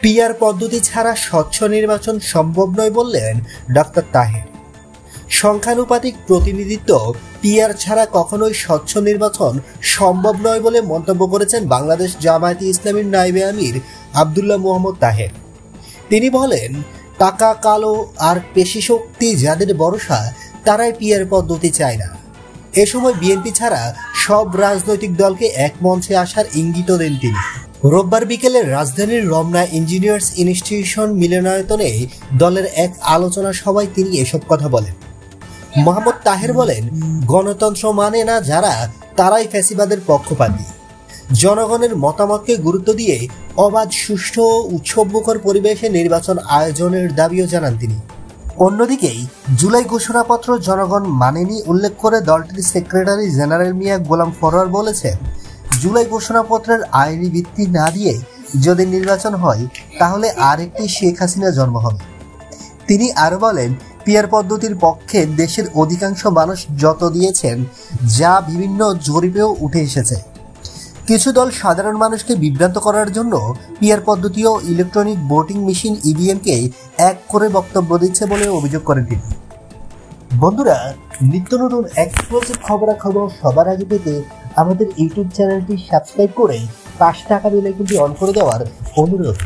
PR পদ্ধতি ছাড়া স্বচ্ছ নির্বাচন সম্ভব নয় বললেন ডক্টর তাহের। সংখ্যানুপাতিক প্রতিনিধিত্ব পিআর ছাড়া কখনোই স্বচ্ছ নির্বাচন সম্ভব নয় বলে মন্তব্য করেছেন বাংলাদেশ জামায়াতে ইসলামীর নায়েবে আমির আব্দুল্লাহ মোহাম্মদ তাহের। তিনি বলেন, টাকা, কালো আর পেশি শক্তি যাদের ভরসা তারাই পিআর পদ্ধতি চায় না। এ সময় বিএনপি ছাড়া সব রাজনৈতিক দলকে এক মঞ্চে আসার ইঙ্গিত দেন তিনি। রোববার বিকেলে রাজধানীর রমনা ইঞ্জিনিয়ার্স ইনস্টিটিউশন মিলনায়তনে দলের এক আলোচনা সভায় তিনি এসব কথা বলেন। মোহাম্মদ তাহের বলেন, গণতন্ত্র মানে না যারা, তারাই ফ্যাসিবাদের পক্ষপাতী। জনগণের মতামতকে গুরুত্ব দিয়ে অবাধ, সুষ্ঠু ও উৎসবমুখর পরিবেশে নির্বাচন আয়োজনের দাবিও জানান তিনি। অন্যদিকে জুলাই ঘোষণাপত্র জনগণ মানেনি উল্লেখ করে দলটির সেক্রেটারি জেনারেল মিয়া গোলাম ফরোয়ার বলেছেন, জুলাই ঘোষণাপত্রের আইনি ভিত্তি না দিয়ে যদি নির্বাচন হয় তাহলে আরেকটি শেখ হাসিনা জন্ম হবে। তিনি আরো বলেন, পিআর পদ্ধতির পক্ষে দেশের অধিকাংশ মানুষ যত দিয়েছেন, যা বিভিন্ন জরিপেও উঠে এসেছে। কিছু দল সাধারণ মানুষকে বিভ্রান্ত করার জন্য পিআর পদ্ধতি ও ইলেকট্রনিক ভোটিং মেশিন ইভিএমকে এক করে বক্তব্য দিচ্ছে বলে অভিযোগ করেন তিনি। বন্ধুরা, নিত্য নতুন এক্সক্লুসিভ খবরাখবর সবার আগে পেতে আমাদের ইউটিউব চ্যানেলটি সাবস্ক্রাইব করে পাশে থাকা বেল আইকনটি অন করে দেওয়ার অনুরোধ।